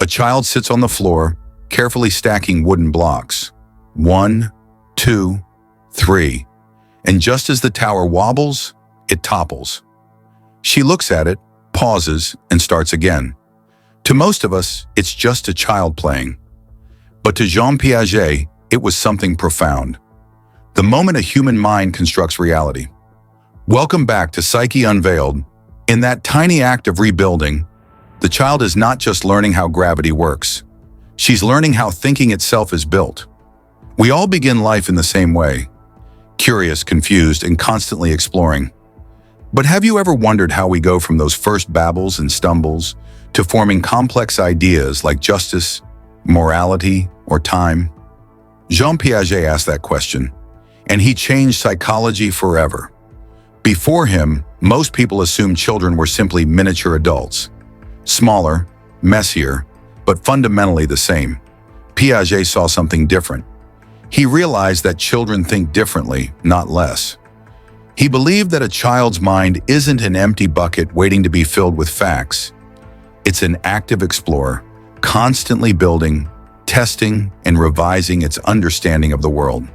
A child sits on the floor, carefully stacking wooden blocks. 1, 2, 3. And just as the tower wobbles, it topples. She looks at it, pauses, and starts again. To most of us, it's just a child playing. But to Jean Piaget, it was something profound. The moment a human mind constructs reality. Welcome back to Psyche Unveiled. In that tiny act of rebuilding, the child is not just learning how gravity works. She's learning how thinking itself is built. We all begin life in the same way, curious, confused, and constantly exploring. But have you ever wondered how we go from those first babbles and stumbles to forming complex ideas like justice, morality, or time? Jean Piaget asked that question, and he changed psychology forever. Before him, most people assumed children were simply miniature adults. Smaller, messier, but fundamentally the same. Piaget saw something different. He realized that children think differently, not less. He believed that a child's mind isn't an empty bucket waiting to be filled with facts. It's an active explorer, constantly building, testing, and revising its understanding of the world.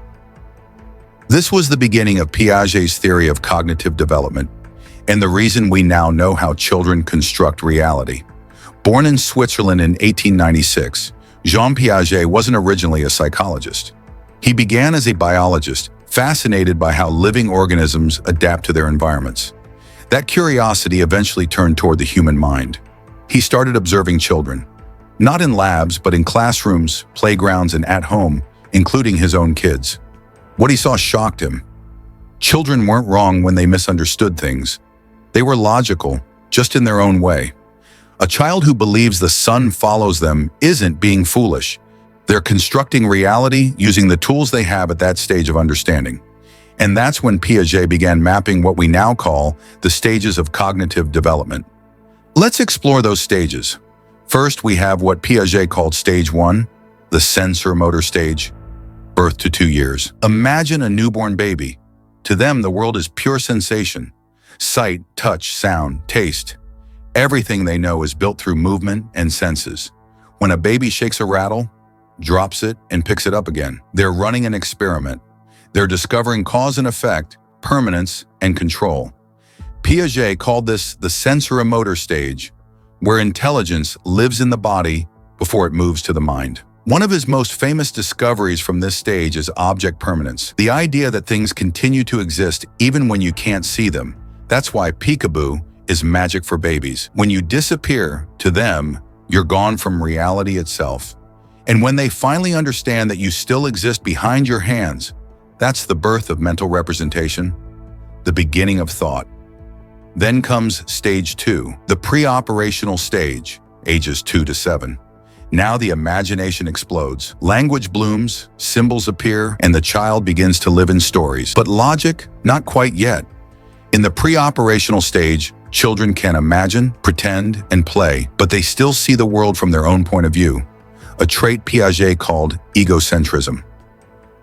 This was the beginning of Piaget's theory of cognitive development, and the reason we now know how children construct reality. Born in Switzerland in 1896, Jean Piaget wasn't originally a psychologist. He began as a biologist, fascinated by how living organisms adapt to their environments. That curiosity eventually turned toward the human mind. He started observing children, not in labs, but in classrooms, playgrounds, and at home, including his own kids. What he saw shocked him. Children weren't wrong when they misunderstood things. They were logical, just in their own way. A child who believes the sun follows them isn't being foolish. They're constructing reality using the tools they have at that stage of understanding. And that's when Piaget began mapping what we now call the stages of cognitive development. Let's explore those stages. First, we have what Piaget called stage 1, the sensorimotor stage, birth to 2 years. Imagine a newborn baby. To them, the world is pure sensation. Sight, touch, sound, taste. Everything they know is built through movement and senses. When a baby shakes a rattle, drops it, and picks it up again, they're running an experiment. They're discovering cause and effect, permanence, and control. Piaget called this the sensorimotor stage, where intelligence lives in the body before it moves to the mind. One of his most famous discoveries from this stage is object permanence, the idea that things continue to exist even when you can't see them. That's why peekaboo is magic for babies. When you disappear, to them, you're gone from reality itself. And when they finally understand that you still exist behind your hands, that's the birth of mental representation, the beginning of thought. Then comes stage 2, the pre-operational stage, ages 2 to 7. Now the imagination explodes. Language blooms, symbols appear, and the child begins to live in stories. But logic, not quite yet. In the pre-operational stage, children can imagine, pretend, and play, but they still see the world from their own point of view, a trait Piaget called egocentrism.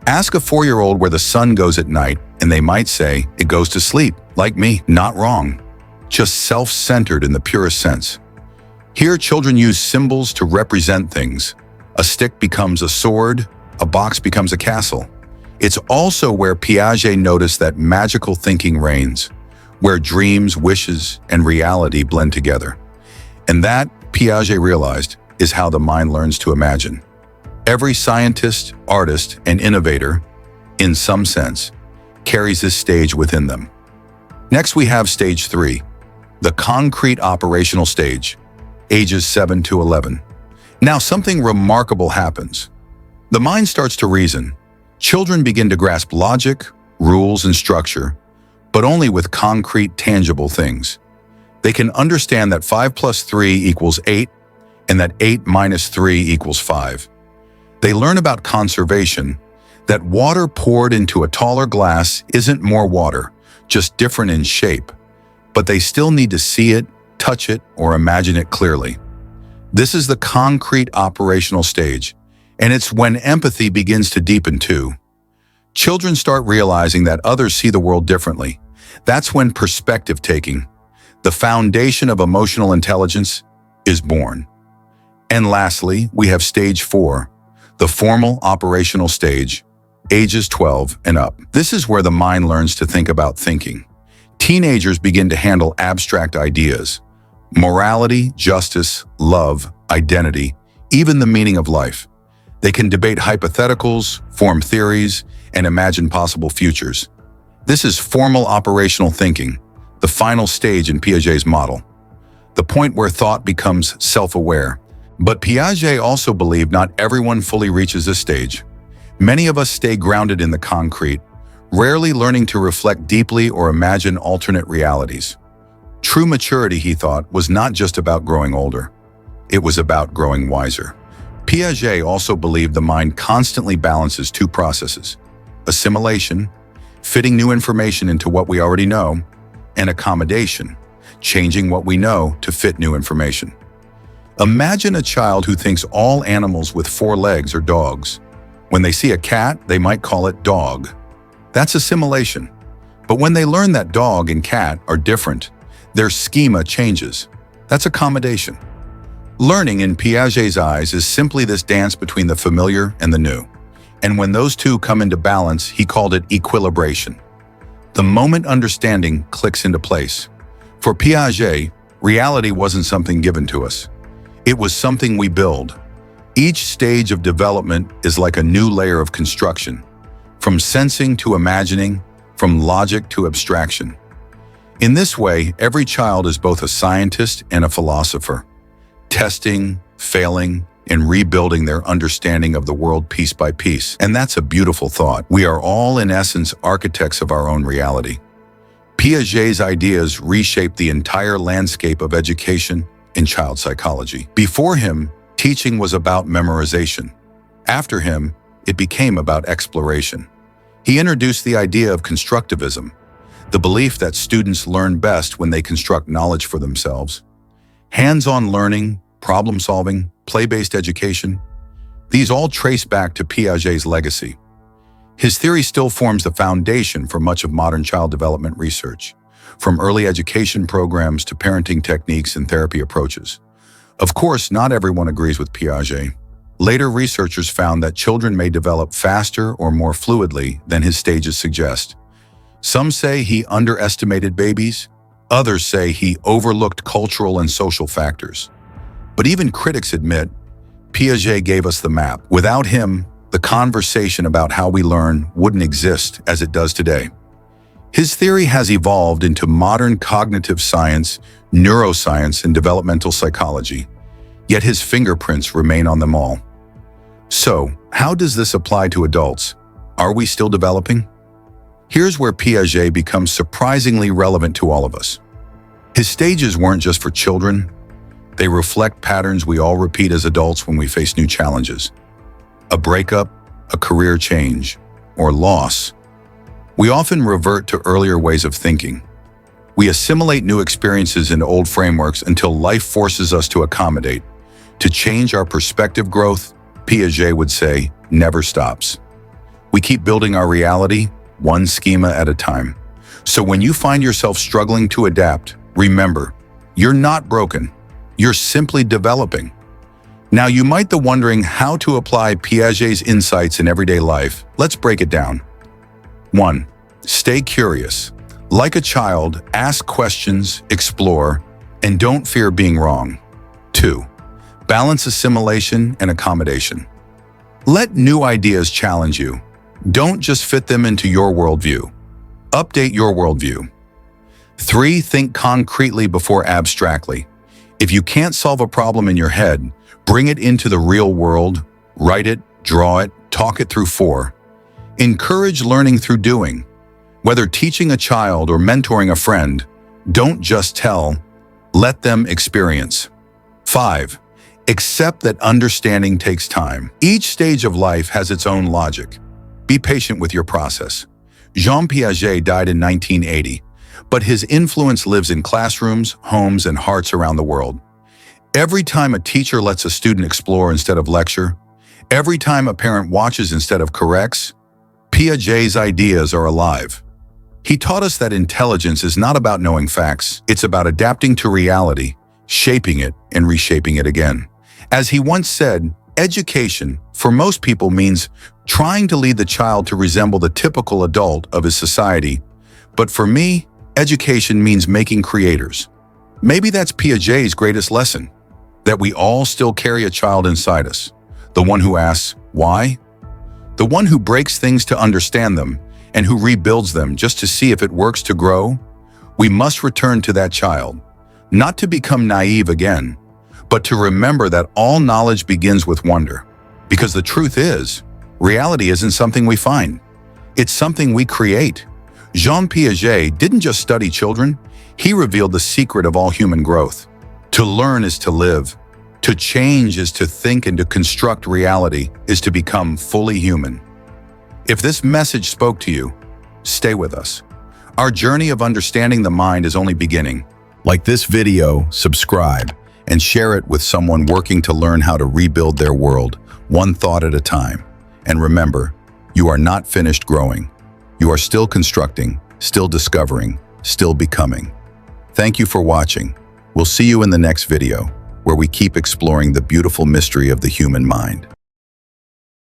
Ask a 4-year-old where the sun goes at night, and they might say, it goes to sleep, like me. Not wrong, just self-centered in the purest sense. Here, children use symbols to represent things. A stick becomes a sword, a box becomes a castle. It's also where Piaget noticed that magical thinking reigns, where dreams, wishes, and reality blend together. And that, Piaget realized, is how the mind learns to imagine. Every scientist, artist, and innovator, in some sense, carries this stage within them. Next, we have stage 3, the concrete operational stage, ages 7 to 11. Now, something remarkable happens. The mind starts to reason. Children begin to grasp logic, rules, and structure, but only with concrete, tangible things. They can understand that 5 plus 3 equals 8, and that 8 minus 3 equals 5. They learn about conservation, that water poured into a taller glass isn't more water, just different in shape, but they still need to see it, touch it, or imagine it clearly. This is the concrete operational stage, and it's when empathy begins to deepen too. Children start realizing that others see the world differently. That's when perspective taking, the foundation of emotional intelligence, is born. And lastly, we have stage 4, the formal operational stage, ages 12 and up. This is where the mind learns to think about thinking. Teenagers begin to handle abstract ideas, morality, justice, love, identity, even the meaning of life. They can debate hypotheticals, form theories, and imagine possible futures. This is formal operational thinking, the final stage in Piaget's model, the point where thought becomes self-aware. But Piaget also believed not everyone fully reaches this stage. Many of us stay grounded in the concrete, rarely learning to reflect deeply or imagine alternate realities. True maturity, he thought, was not just about growing older. It was about growing wiser. Piaget also believed the mind constantly balances two processes: assimilation, fitting new information into what we already know, and accommodation, changing what we know to fit new information. Imagine a child who thinks all animals with 4 legs are dogs. When they see a cat, they might call it dog. That's assimilation. But when they learn that dog and cat are different, their schema changes. That's accommodation. Learning, in Piaget's eyes, is simply this dance between the familiar and the new. And when those two come into balance, he called it equilibration. The moment understanding clicks into place. For Piaget, reality wasn't something given to us. It was something we build. Each stage of development is like a new layer of construction, from sensing to imagining, from logic to abstraction. In this way, every child is both a scientist and a philosopher, testing, failing, and rebuilding their understanding of the world piece by piece. And that's a beautiful thought. We are all, in essence, architects of our own reality. Piaget's ideas reshaped the entire landscape of education and child psychology. Before him, teaching was about memorization. After him, it became about exploration. He introduced the idea of constructivism, the belief that students learn best when they construct knowledge for themselves. Hands-on learning, problem-solving, play-based education, these all trace back to Piaget's legacy. His theory still forms the foundation for much of modern child development research, from early education programs to parenting techniques and therapy approaches. Of course, not everyone agrees with Piaget. Later researchers found that children may develop faster or more fluidly than his stages suggest. Some say he underestimated babies, others say he overlooked cultural and social factors. But even critics admit Piaget gave us the map. Without him, the conversation about how we learn wouldn't exist as it does today. His theory has evolved into modern cognitive science, neuroscience, and developmental psychology, yet his fingerprints remain on them all. So, how does this apply to adults? Are we still developing? Here's where Piaget becomes surprisingly relevant to all of us. His stages weren't just for children. They reflect patterns we all repeat as adults when we face new challenges. A breakup, a career change, or loss. We often revert to earlier ways of thinking. We assimilate new experiences into old frameworks until life forces us to accommodate. To change our perspective, growth, Piaget would say, never stops. We keep building our reality, one schema at a time. So when you find yourself struggling to adapt, remember, you're not broken. You're simply developing. Now, you might be wondering how to apply Piaget's insights in everyday life. Let's break it down. 1. Stay curious. Like a child, ask questions, explore, and don't fear being wrong. 2. Balance assimilation and accommodation. Let new ideas challenge you. Don't just fit them into your worldview. Update your worldview. 3. Think concretely before abstractly. If you can't solve a problem in your head, bring it into the real world, write it, draw it, talk it through. 4. Encourage learning through doing. Whether teaching a child or mentoring a friend, don't just tell, let them experience. 5. Accept that understanding takes time. Each stage of life has its own logic. Be patient with your process. Jean Piaget died in 1980, but his influence lives in classrooms, homes, and hearts around the world. Every time a teacher lets a student explore instead of lecture, every time a parent watches instead of corrects, Piaget's ideas are alive. He taught us that intelligence is not about knowing facts, it's about adapting to reality, shaping it, and reshaping it again. As he once said, education, for most people, means trying to lead the child to resemble the typical adult of his society. But for me, education means making creators. Maybe that's Piaget's greatest lesson, that we all still carry a child inside us, the one who asks, why? The one who breaks things to understand them and who rebuilds them just to see if it works to grow. We must return to that child, not to become naive again, but to remember that all knowledge begins with wonder. Because the truth is, reality isn't something we find. It's something we create. Jean Piaget didn't just study children, he revealed the secret of all human growth. To learn is to live. To change is to think, and to construct reality is to become fully human. If this message spoke to you, stay with us. Our journey of understanding the mind is only beginning. Like this video, subscribe, and share it with someone working to learn how to rebuild their world, one thought at a time. And remember, you are not finished growing. You are still constructing, still discovering, still becoming. Thank you for watching. We'll see you in the next video, where we keep exploring the beautiful mystery of the human mind.